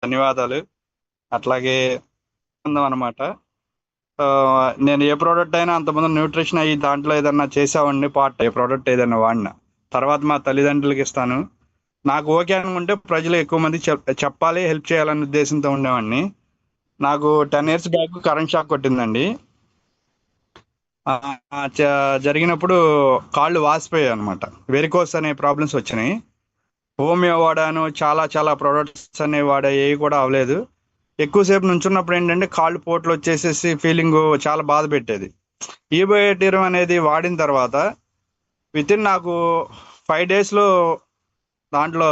ధన్యవాదాలు. అట్లాగే అనమాట. నేను ఏ ప్రోడక్ట్ అయినా అంతకుముందు న్యూట్రిషన్ అయ్యి దాంట్లో ఏదన్నా చేసేవాడిని, పార్ట్ ఏ ప్రోడక్ట్ ఏదైనా వాడినా తర్వాత మా తల్లిదండ్రులకి ఇస్తాను. నాకు ఓకే అనుకుంటే ప్రజలు ఎక్కువ మంది చెప్పాలి, హెల్ప్ చేయాలనే ఉద్దేశంతో ఉండేవాడిని. నాకు 10 years బ్యాక్ కరెంట్ షాక్ కొట్టిందండి. ఆ, జరిగినప్పుడు కాళ్ళు వాసిపోయాయి అనమాట. వెరికోస్ అనే ప్రాబ్లమ్స్ వచ్చినాయి. హోమియో వాడాను, చాలా చాలా ప్రోడక్ట్స్ అనేవి వాడా, ఏవి కూడా అవ్వలేదు. ఎక్కువసేపు నుంచున్నప్పుడు ఏంటంటే కాళ్ళు పోట్లు వచ్చేసేసి ఫీలింగ్ చాలా బాధ పెట్టేది. ఈబయోటిరం అనేది వాడిన తర్వాత నాకు 5 daysలో దాంట్లో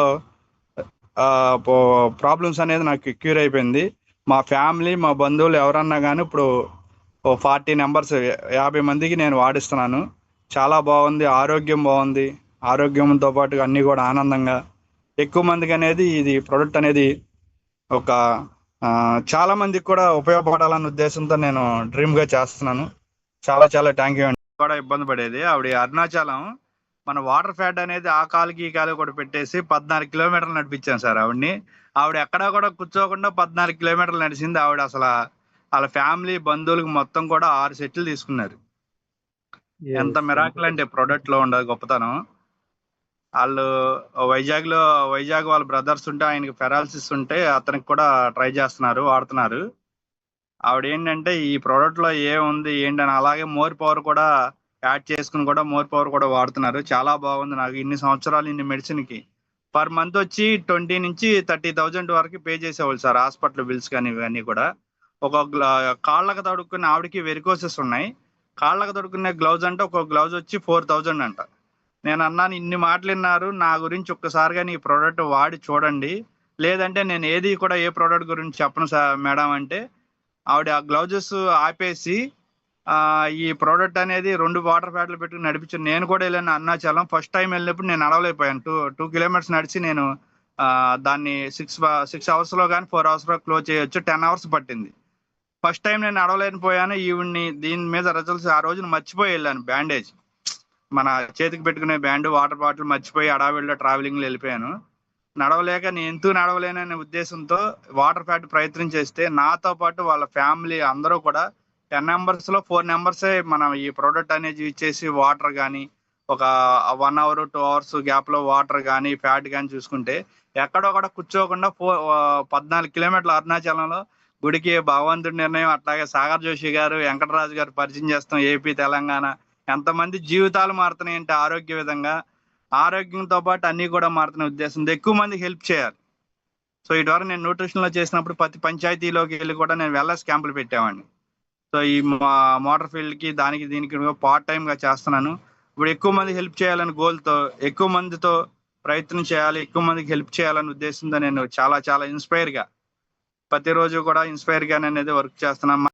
ప్రాబ్లమ్స్ అనేది నాకు క్యూర్ అయిపోయింది. మా ఫ్యామిలీ, మా బంధువులు ఎవరన్నా కానీ ఇప్పుడు 40 members, 50 మందికి నేను వాడిస్తున్నాను. చాలా బాగుంది, ఆరోగ్యం బాగుంది. ఆరోగ్యంతో పాటు అన్నీ కూడా ఆనందంగా ఎక్కువ మందికి అనేది ఇది ప్రోడక్ట్ అనేది ఒక చాలా మందికి కూడా ఉపయోగపడాలన్న ఉద్దేశంతో నేను డ్రీమ్గా చేస్తున్నాను. చాలా చాలా థ్యాంక్ యూ అండి. కూడా ఇబ్బంది పడేది ఆవిడ అరుణాచలం. మన వాటర్ ఫ్యాట్ అనేది ఆ కాలుకి ఈ కాలు కూడా పెట్టేసి 14 kilometers నడిపించాను సార్ ఆవిడ్ని. ఆవిడ ఎక్కడా కూడా కూర్చోకుండా 14 kilometers నడిచింది ఆవిడ. అసలు వాళ్ళ ఫ్యామిలీ, బంధువులకు మొత్తం కూడా 6 సెట్లు తీసుకున్నారు. ఎంత మిరాకిల్ అంటే ప్రోడక్ట్ లో ఉండదు గొప్పతనం. వాళ్ళు వైజాగ్ వాళ్ళ బ్రదర్స్ ఉంటే ఆయనకి పెరాలసిస్ ఉంటే అతనికి కూడా ట్రై చేస్తున్నారు, వాడుతున్నారు. ఆవిడ ఏంటంటే ఈ ప్రోడక్ట్ లో ఏముంది ఏంటని అలాగే మోర్ పవర్ కూడా యాడ్ చేసుకుని కూడా మోర్ పవర్ కూడా వాడుతున్నారు. చాలా బాగుంది. నాకు ఇన్ని సంవత్సరాలు ఇన్ని మెడిసిన్ కి పర్ మంత్ వచ్చి 20,000 నుంచి 30,000 వరకు పే చేసేవాళ్ళు సార్, హాస్పిటల్ బిల్స్ కానీ ఇవన్నీ కూడా. ఒక కాళ్ళకు తడుక్కునే ఆవిడకి వెరికోసెస్ ఉన్నాయి. కాళ్ళకు తడుక్కునే గ్లౌజ్ అంటే ఒక గ్లౌజ్ వచ్చి 4,000 అంట. నేను అన్నాను, ఇన్ని మాటలు విన్నారు, నా గురించి ఒక్కసారిగా నీ ప్రోడక్ట్ వాడి చూడండి, లేదంటే నేను ఏది కూడా ఏ ప్రోడక్ట్ గురించి చెప్పను సార్ మేడం అంటే ఆవిడ ఆ గ్లౌజెస్ ఆపేసి ఈ ప్రోడక్ట్ అనేది 2 వాటర్ ఫ్యాట్లు పెట్టుకుని నడిపించాను. నేను కూడా వెళ్ళాను అరుణాచలం. ఫస్ట్ టైం వెళ్ళినప్పుడు నేను నడవలేకపోయాను. 2 kilometers నడిచి నేను దాన్ని 6 hours కానీ 4 hours క్లోజ్ చేయొచ్చు. 10 hours పట్టింది. ఫస్ట్ టైం నేను నడవలేకపోయాను. ఈవిడ్ని దీని మీద రిజల్ట్స్ ఆ రోజున మర్చిపోయి వెళ్ళాను. బ్యాండేజ్, మన చేతికి పెట్టుకునే బ్యాండ్, వాటర్ బాటిల్ మర్చిపోయి అడావిడిలో ట్రావెలింగ్లో వెళ్ళిపోయాను. నడవలేక నేను ఎందుకు నడవలేననే ఉద్దేశంతో వాటర్ ఫ్యాట్ ప్రయత్నం చేస్తే నాతో పాటు వాళ్ళ ఫ్యామిలీ అందరూ కూడా 10 members లో 4 members మనం ఈ ప్రోడక్ట్ అనేది యూజ్ చేసి వాటర్ కానీ ఒక 1 hour 2 hours గ్యాప్లో వాటర్ కానీ ఫ్యాట్ కానీ చూసుకుంటే ఎక్కడో కూడా కూర్చోకుండా 14 kilometers అరుణాచలంలో గుడికి భగవంతుడి నిర్ణయం. అట్లాగే సాగర్ జోషి గారు, వెంకటరాజు గారు పరిచయం చేస్తాం. ఏపీ, తెలంగాణ ఎంతమంది జీవితాలు మారుతున్నాయంటే ఆరోగ్య విధంగా, ఆరోగ్యంతో పాటు అన్ని కూడా మారుతున్న ఉద్దేశంతో ఎక్కువ మందికి హెల్ప్ చేయాలి. సో ఇటువరకు నేను న్యూట్రిషన్ లో చేసినప్పుడు ప్రతి పంచాయతీలోకి వెళ్ళి కూడా నేను వెల్నెస్ క్యాంపులు పెట్టేవాడిని. సో ఈ మోటార్ ఫీల్డ్ కి దీనికి పార్ట్ టైం గా చేస్తున్నాను. ఇప్పుడు ఎక్కువ మంది హెల్ప్ చేయాలని గోల్తో ఎక్కువ మందితో ప్రయత్నం చేయాలి, ఎక్కువ మందికి హెల్ప్ చేయాలనే ఉద్దేశంతో నేను చాలా చాలా ఇన్స్పైర్ గా ప్రతిరోజు కూడా ఇన్స్పైర్ గా అనేది వర్క్ చేస్తున్నాను.